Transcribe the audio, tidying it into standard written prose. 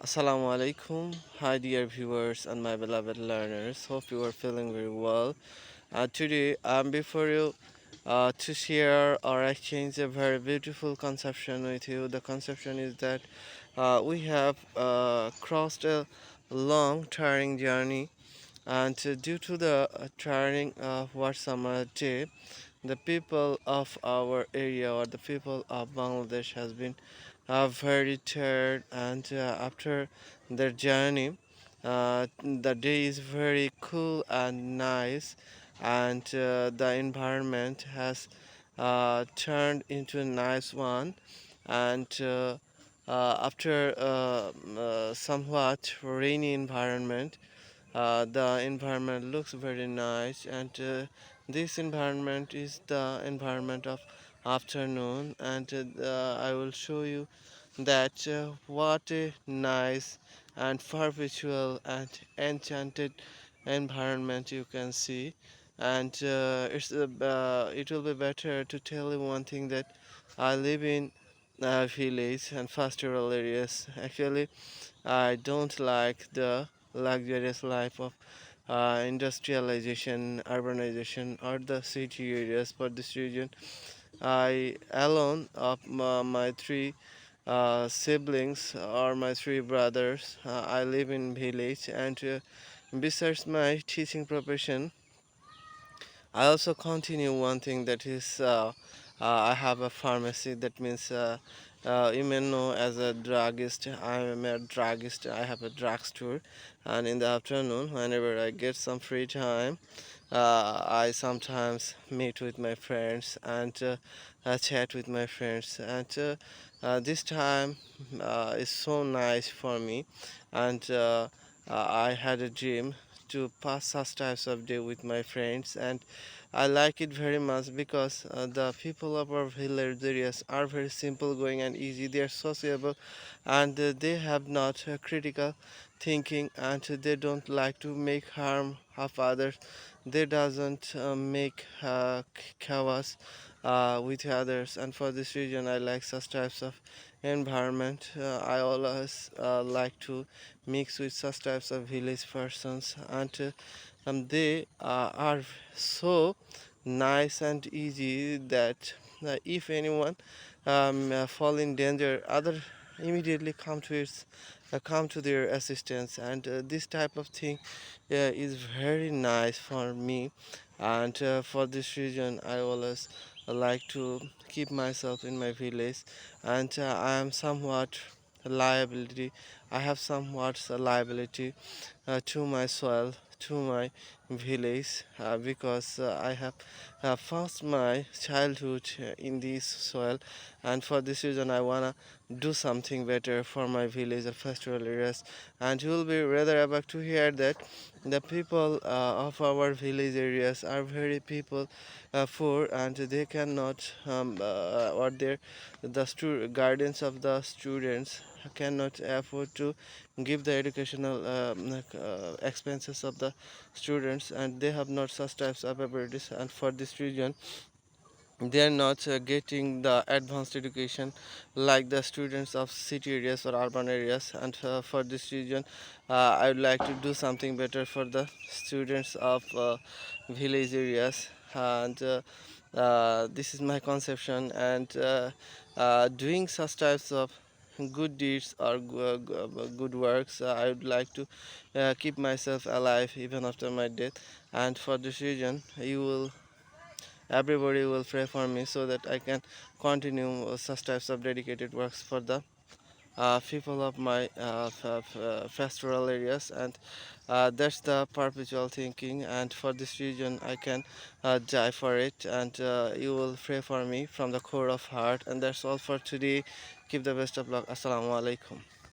Assalamu alaikum. Hi, dear viewers and my beloved learners. Hope you are feeling very well. Today, I'm before you to share or exchange a very beautiful conception with you. The conception is that we have crossed a long, tiring journey, and due to the tiring of what summer day, the people of our area or the people of Bangladesh has been very tired, and after their journey, the day is very cool and nice, and the environment has turned into a nice one, and after somewhat rainy environment, the environment looks very nice, and this environment is the environment of afternoon, and I will show you that what a nice and perpetual and enchanted environment you can see. And it will be better to tell you one thing, that I live in village and pastoral areas. Actually, I don't like the luxurious life of industrialization, urbanization, or the city areas. For this region, I alone of my three siblings or my three brothers. I live in village, and besides my teaching profession, I also continue one thing, that is I have a pharmacy. That means you may know as a druggist. I am a druggist. I have a drugstore, and in the afternoon, whenever I get some free time, I sometimes meet with my friends and chat with my friends. And this time is so nice for me, and I had a dream to pass such types of day with my friends, and I like it very much because the people of our village areas are very simple going and easy. They are sociable, and they have not critical thinking, and they don't like to make harm of others. They doesn't make chaos with others, and for this reason I like such types of environment. I always like to mix with such types of village persons, and they are so nice and easy that if anyone fall in danger, other immediately come to their assistance, and this type of thing is very nice for me. And for this reason I always like to keep myself in my village, and I am somewhat liability I have somewhat liability to my soil, to my village, because I have passed my childhood in this soil, and for this reason I wanna do something better for my village or pastoral areas. And you will be rather about to hear that the people of our village areas are very people poor, and they cannot or their guardians of the students cannot afford to give the educational expenses of the students, and they have not such types of abilities, and for this reason they are not getting the advanced education like the students of city areas or urban areas. And for this reason I would like to do something better for the students of village areas, and this is my conception. And doing such types of good deeds or good works, I would like to keep myself alive even after my death. And for this reason everybody will pray for me, so that I can continue such types of dedicated works for the people of my pastoral areas. And that's the perpetual thinking, and for this reason I can die for it, and you will pray for me from the core of heart. And that's all for today. Keep the best of luck. Assalamu alaikum.